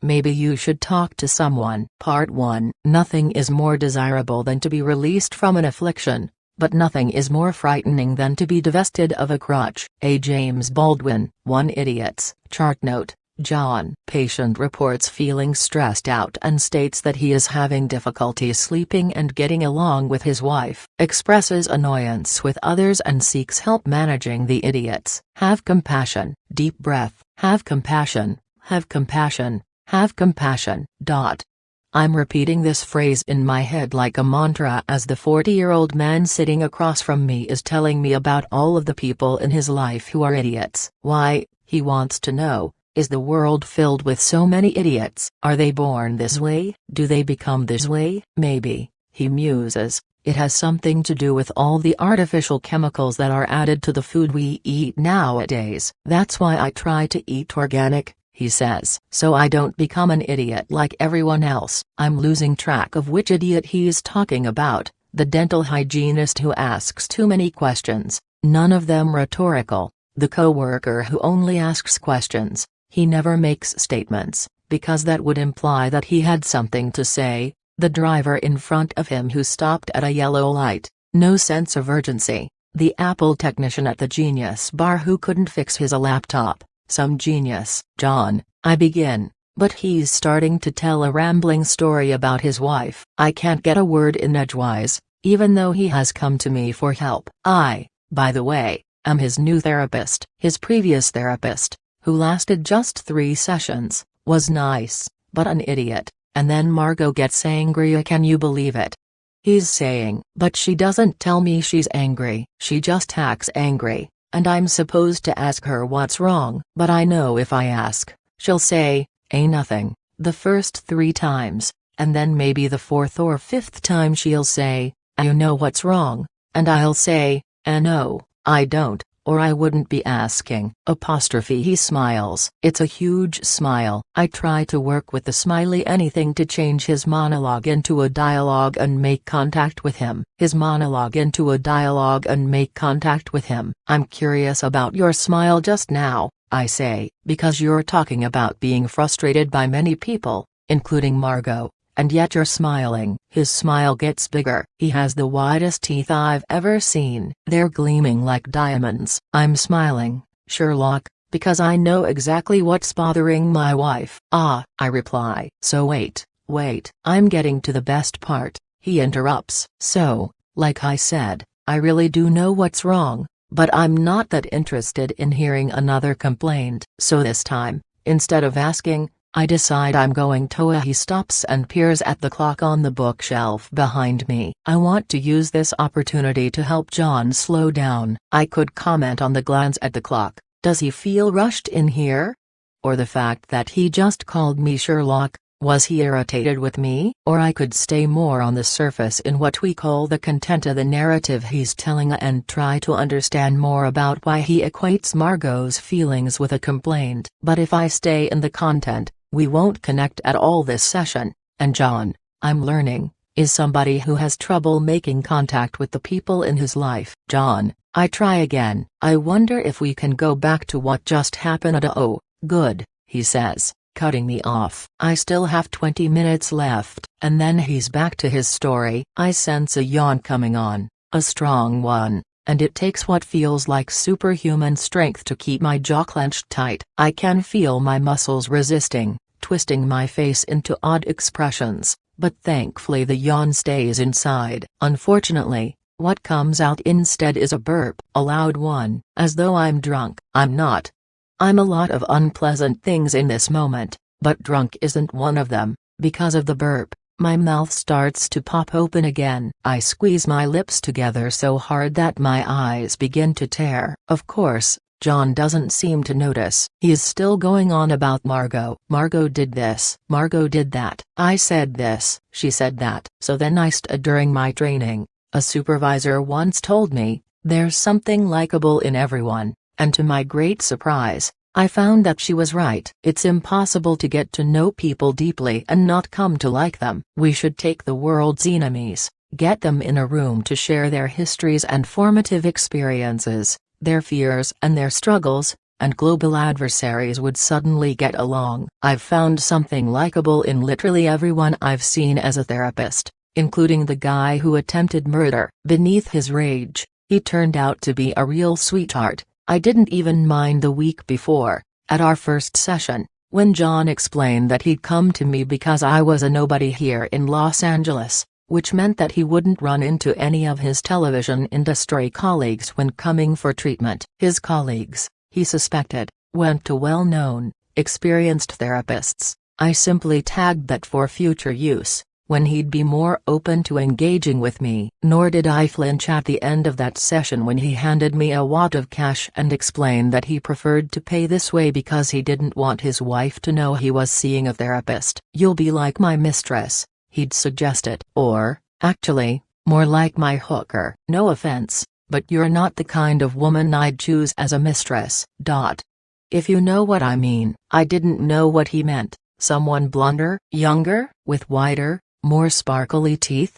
maybe you should talk to someone. Part 1. Nothing is more desirable than to be released from an affliction, but nothing is more frightening than to be divested of a crutch. A. James Baldwin. 1 Idiots. Chart note. John. Patient reports feeling stressed out and states that he is having difficulty sleeping and getting along with his wife. Expresses annoyance with others and seeks help managing the idiots. Have compassion. Deep breath. Have compassion. Have compassion. Have compassion. I'm repeating this phrase in my head like a mantra as the 40-year-old man sitting across from me is telling me about all of the people in his life who are idiots. Why, he wants to know, is the world filled with so many idiots? Are they born this way? Do they become this way? Maybe, he muses, it has something to do with all the artificial chemicals that are added to the food we eat nowadays. That's why I try to eat organic, he says, so I don't become an idiot like everyone else. I'm losing track of which idiot he's talking about, the dental hygienist who asks too many questions, none of them rhetorical, the coworker who only asks questions, he never makes statements, because that would imply that he had something to say, the driver in front of him who stopped at a yellow light, no sense of urgency, the Apple technician at the Genius bar who couldn't fix his laptop. Some genius. John, I begin, but he's starting to tell a rambling story about his wife. I can't get a word in edgewise, even though he has come to me for help. I, by the way, am his new therapist. His previous therapist, who lasted just 3 sessions, was nice, but an idiot, and then Margot gets angry. Can you believe it? He's saying, but she doesn't tell me she's angry. She just acts angry. And I'm supposed to ask her what's wrong. But I know if I ask, she'll say, ain't nothing, the first 3 times, and then maybe the 4th or 5th time she'll say, you know what's wrong, and I'll say, no, I don't, or I wouldn't be asking. He smiles. It's a huge smile. I try to work with the smiley anything to change his monologue into a dialogue and make contact with him. I'm curious about your smile just now, I say, because you're talking about being frustrated by many people, including Margot, and yet you're smiling. His smile gets bigger. He has the widest teeth I've ever seen. They're gleaming like diamonds. I'm smiling, Sherlock, because I know exactly what's bothering my wife. I reply. So wait, I'm getting to the best part, he interrupts. So, like I said, I really do know what's wrong, but I'm not that interested in hearing another complaint. So this time, instead of asking, I decide I'm going to. He stops and peers at the clock on the bookshelf behind me. I want to use this opportunity to help John slow down. I could comment on the glance at the clock. Does he feel rushed in here? Or the fact that he just called me Sherlock, was he irritated with me? Or I could stay more on the surface in what we call the content of the narrative he's telling and try to understand more about why he equates Margot's feelings with a complaint. But if I stay in the content, we won't connect at all this session, and John, I'm learning, is somebody who has trouble making contact with the people in his life. John, I try again. I wonder if we can go back to what just happened. Oh, good, he says, cutting me off. I still have 20 minutes left, and then he's back to his story. I sense a yawn coming on, a strong one, and it takes what feels like superhuman strength to keep my jaw clenched tight. I can feel my muscles resisting, twisting my face into odd expressions, but thankfully the yawn stays inside. Unfortunately, what comes out instead is a burp, a loud one, as though I'm drunk. I'm not. I'm a lot of unpleasant things in this moment, but drunk isn't one of them. Because of the burp, my mouth starts to pop open again. I squeeze my lips together so hard that my eyes begin to tear. Of course, John doesn't seem to notice. He is still going on about Margot. Margot did this. Margot did that. I said this. She said that. So then during my training, a supervisor once told me, there's something likable in everyone, and to my great surprise, I found that she was right. It's impossible to get to know people deeply and not come to like them. We should take the world's enemies, get them in a room to share their histories and formative experiences, their fears and their struggles, and global adversaries would suddenly get along. I've found something likable in literally everyone I've seen as a therapist, including the guy who attempted murder. Beneath his rage, he turned out to be a real sweetheart. I didn't even mind the week before, at our first session, when John explained that he'd come to me because I was a nobody here in Los Angeles, which meant that he wouldn't run into any of his television industry colleagues when coming for treatment. His colleagues, he suspected, went to well-known, experienced therapists. I simply tagged that for future use, when he'd be more open to engaging with me. Nor did I flinch at the end of that session when he handed me a wad of cash and explained that he preferred to pay this way because he didn't want his wife to know he was seeing a therapist. "You'll be like my mistress," he'd suggested. Or, actually, more like my hooker. "No offense, but you're not the kind of woman I'd choose as a mistress." If you know what I mean. I didn't know what he meant. Someone blonder, younger, with wider, more sparkly teeth?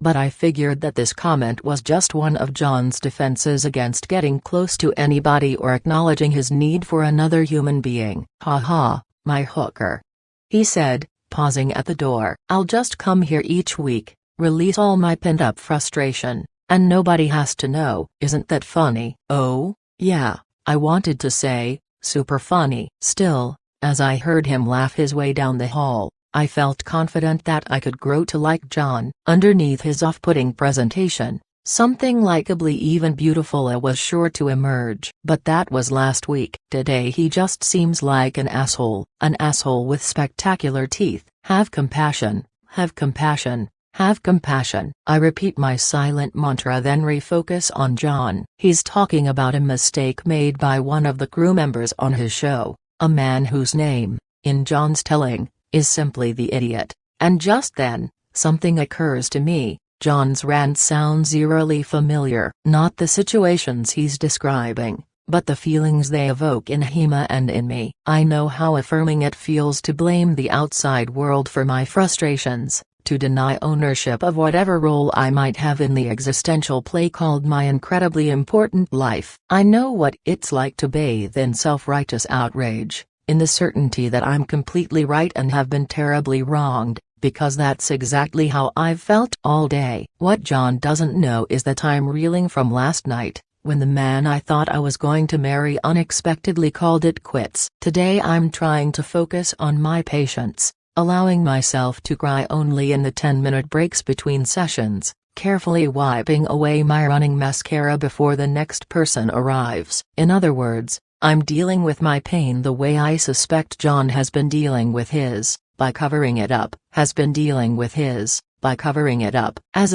But I figured that this comment was just one of John's defenses against getting close to anybody or acknowledging his need for another human being. "Haha, my hooker," he said, pausing at the door. "I'll just come here each week, release all my pent-up frustration, and nobody has to know." Isn't that funny? Oh, yeah, I wanted to say, super funny. Still, as I heard him laugh his way down the hall, I felt confident that I could grow to like John. Underneath his off-putting presentation, something likably even beautiful was sure to emerge. But that was last week. Today he just seems like an asshole with spectacular teeth. Have compassion, have compassion, have compassion. I repeat my silent mantra, then refocus on John. He's talking about a mistake made by one of the crew members on his show, a man whose name, in John's telling, is simply the idiot. And just then, something occurs to me. John's rant sounds eerily familiar. Not the situations he's describing, but the feelings they evoke in Hema and in me. I know how affirming it feels to blame the outside world for my frustrations, to deny ownership of whatever role I might have in the existential play called my incredibly important life. I know what it's like to bathe in self-righteous outrage, in the certainty that I'm completely right and have been terribly wronged, because that's exactly how I've felt all day. What John doesn't know is that I'm reeling from last night, when the man I thought I was going to marry unexpectedly called it quits. Today I'm trying to focus on my patience, allowing myself to cry only in the 10-minute breaks between sessions, carefully wiping away my running mascara before the next person arrives. In other words, I'm dealing with my pain the way I suspect John has been dealing with his, by covering it up. As a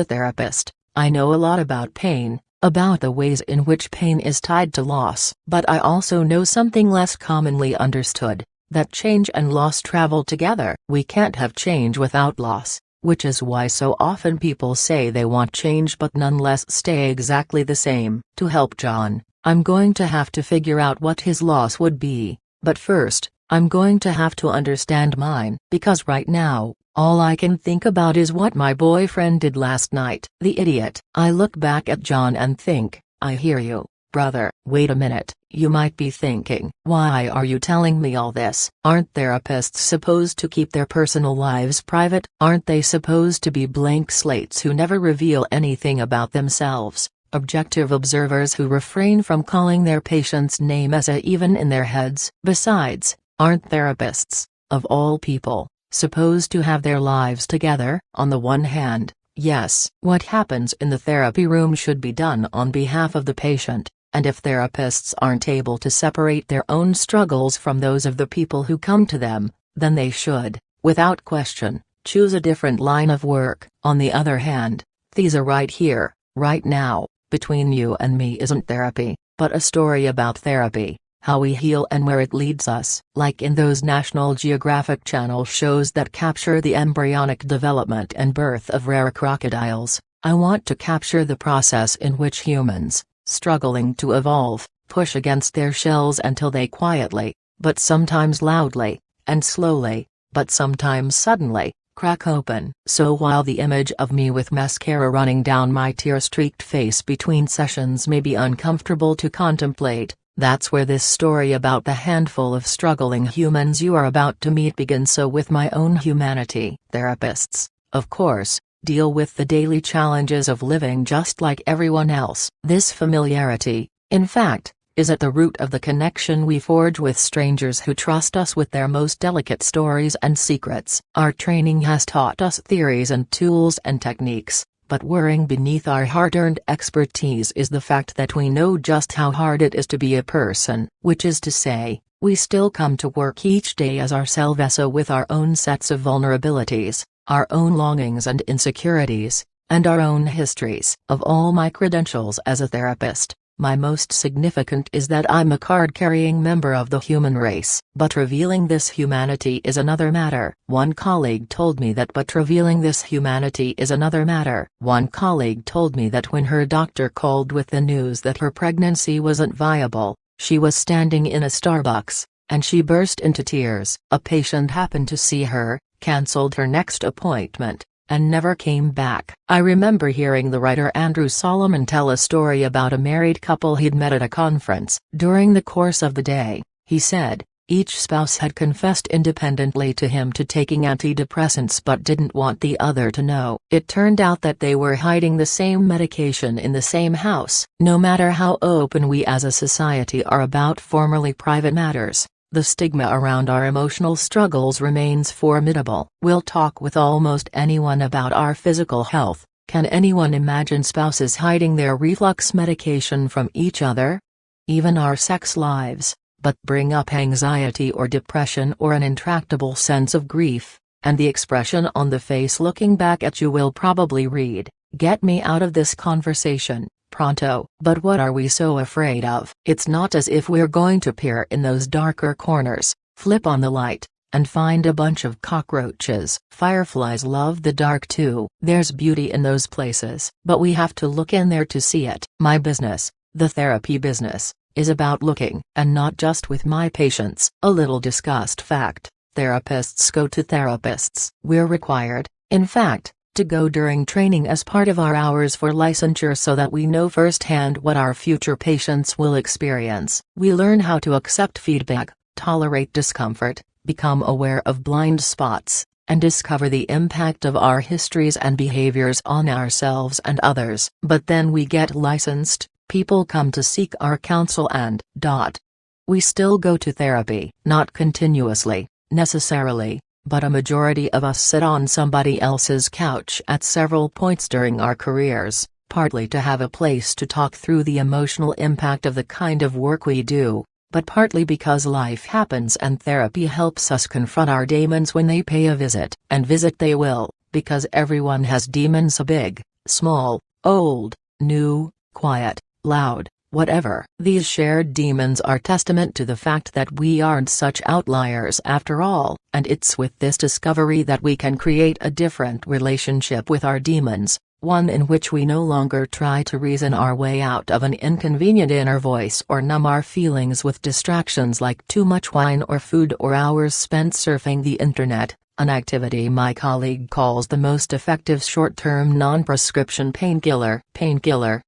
therapist, I know a lot about pain, about the ways in which pain is tied to loss. But I also know something less commonly understood, that change and loss travel together. We can't have change without loss, which is why so often people say they want change but nonetheless stay exactly the same. To help John, I'm going to have to figure out what his loss would be, but first, I'm going to have to understand mine. Because right now, all I can think about is what my boyfriend did last night. The idiot. I look back at John and think, I hear you, brother. Wait a minute, you might be thinking, why are you telling me all this? Aren't therapists supposed to keep their personal lives private? Aren't they supposed to be blank slates who never reveal anything about themselves? Objective observers who refrain from calling their patient's name as a even in their heads. Besides, aren't therapists, of all people, supposed to have their lives together? On the one hand, yes, what happens in the therapy room should be done on behalf of the patient, and if therapists aren't able to separate their own struggles from those of the people who come to them, then they should, without question, choose a different line of work. On the other hand, these are right here, right now, between you and me isn't therapy, but a story about therapy, how we heal and where it leads us. Like in those National Geographic Channel shows that capture the embryonic development and birth of rare crocodiles, I want to capture the process in which humans, struggling to evolve, push against their shells until they quietly, but sometimes loudly, and slowly, but sometimes suddenly, crack open. So while the image of me with mascara running down my tear-streaked face between sessions may be uncomfortable to contemplate, That's where this story about the handful of struggling humans you are about to meet begins. So with my own humanity, therapists, of course, deal with the daily challenges of living just like everyone else. This familiarity, in fact, is at the root of the connection we forge with strangers who trust us with their most delicate stories and secrets. Our training has taught us theories and tools and techniques, but whirring beneath our hard-earned expertise is the fact that we know just how hard it is to be a person, which is to say, we still come to work each day as ourselves with our own sets of vulnerabilities, our own longings and insecurities, and our own histories. Of all my credentials as a therapist, my most significant is that I'm a card-carrying member of the human race. But revealing this humanity is another matter. One colleague told me that One colleague told me that when her doctor called with the news that her pregnancy wasn't viable, she was standing in a Starbucks, and she burst into tears. A patient happened to see her, cancelled her next appointment, and never came back. I remember hearing the writer Andrew Solomon tell a story about a married couple he'd met at a conference. During the course of the day, he said, each spouse had confessed independently to him to taking antidepressants but didn't want the other to know. It turned out that they were hiding the same medication in the same house. No matter how open we as a society are about formerly private matters, the stigma around our emotional struggles remains formidable. We'll talk with almost anyone about our physical health. Can anyone imagine spouses hiding their reflux medication from each other? Even our sex lives, but bring up anxiety or depression or an intractable sense of grief, and the expression on the face looking back at you will probably read, "Get me out of this conversation pronto." But what are we so afraid of? It's not as if we're going to peer in those darker corners, flip on the light, and find a bunch of cockroaches. Fireflies love the dark too. There's beauty in those places. But we have to look in there to see it. My business, the therapy business, is about looking, and not just with my patients. A little discussed fact: therapists go to therapists. We're required, in fact, to go during training as part of our hours for licensure so that we know firsthand what our future patients will experience. We learn how to accept feedback, tolerate discomfort, become aware of blind spots, and discover the impact of our histories and behaviors on ourselves and others. But then we get licensed, people come to seek our counsel and we still go to therapy. Not continuously, necessarily, but a majority of us sit on somebody else's couch at several points during our careers, partly to have a place to talk through the emotional impact of the kind of work we do, but partly because life happens and therapy helps us confront our demons when they pay a visit. And visit they will, because everyone has demons, big, small, old, new, quiet, loud, whatever. These shared demons are testament to the fact that we aren't such outliers after all, and it's with this discovery that we can create a different relationship with our demons, one in which we no longer try to reason our way out of an inconvenient inner voice or numb our feelings with distractions like too much wine or food or hours spent surfing the internet, an activity my colleague calls the most effective short-term non-prescription painkiller.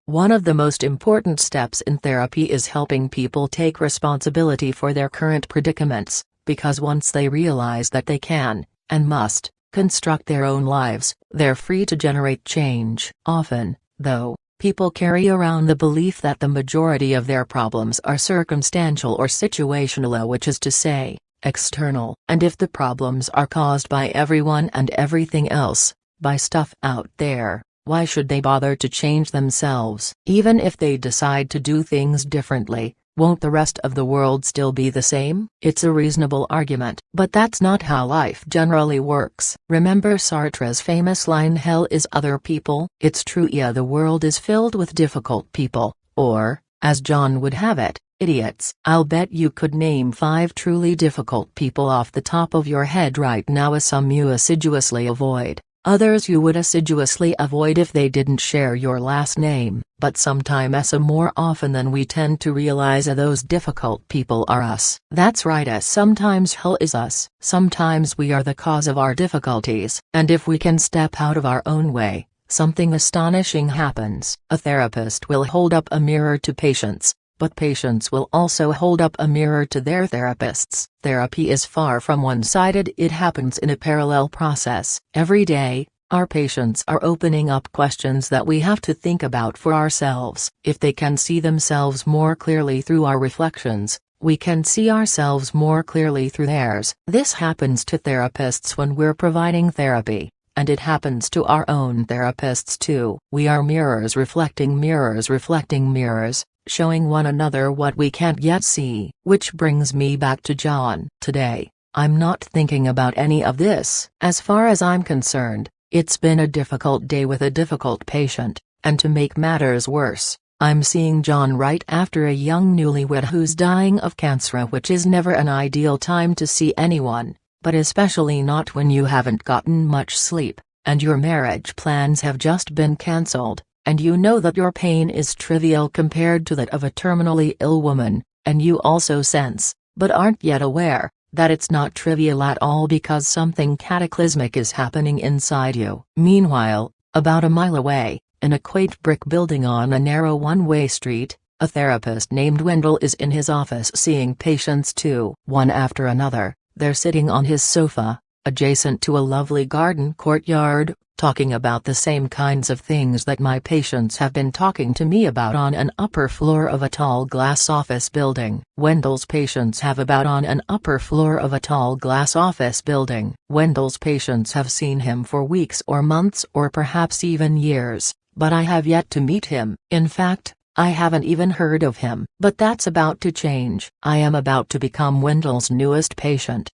One of the most important steps in therapy is helping people take responsibility for their current predicaments, because once they realize that they can, and must, construct their own lives, they're free to generate change. Often, though, people carry around the belief that the majority of their problems are circumstantial or situational, which is to say, external. And if the problems are caused by everyone and everything else, by stuff out there, why should they bother to change themselves? Even if they decide to do things differently, won't the rest of the world still be the same? It's a reasonable argument. But that's not how life generally works. Remember Sartre's famous line, "Hell is other people"? It's true, yeah, the world is filled with difficult people, or, as John would have it, idiots. I'll bet you could name 5 truly difficult people off the top of your head right now. Some you assiduously avoid, others you would assiduously avoid if they didn't share your last name. But sometimes, more often than we tend to realize, those difficult people are us. That's right, sometimes hell is us. Sometimes we are the cause of our difficulties. And if we can step out of our own way, something astonishing happens. A therapist will hold up a mirror to patients, but patients will also hold up a mirror to their therapists. Therapy is far from one-sided, it happens in a parallel process. Every day, our patients are opening up questions that we have to think about for ourselves. If they can see themselves more clearly through our reflections, we can see ourselves more clearly through theirs. This happens to therapists when we're providing therapy, and it happens to our own therapists too. We are mirrors reflecting mirrors, showing one another what we can't yet see. Which brings me back to John. Today, I'm not thinking about any of this. As far as I'm concerned, it's been a difficult day with a difficult patient, and to make matters worse, I'm seeing John right after a young newlywed who's dying of cancer, which is never an ideal time to see anyone, but especially not when you haven't gotten much sleep, and your marriage plans have just been cancelled, and you know that your pain is trivial compared to that of a terminally ill woman, and you also sense, but aren't yet aware, that it's not trivial at all because something cataclysmic is happening inside you. Meanwhile, about a mile away, in a quaint brick building on a narrow one-way street, a therapist named Wendell is in his office seeing patients too. One after another, they're sitting on his sofa, adjacent to a lovely garden courtyard, talking about the same kinds of things that my patients have been talking to me about on an upper floor of a tall glass office building. Wendell's patients have about on an upper floor of a tall glass office building. Wendell's patients have seen him for weeks or months or perhaps even years, but I have yet to meet him. In fact, I haven't even heard of him. But that's about to change. I am about to become Wendell's newest patient.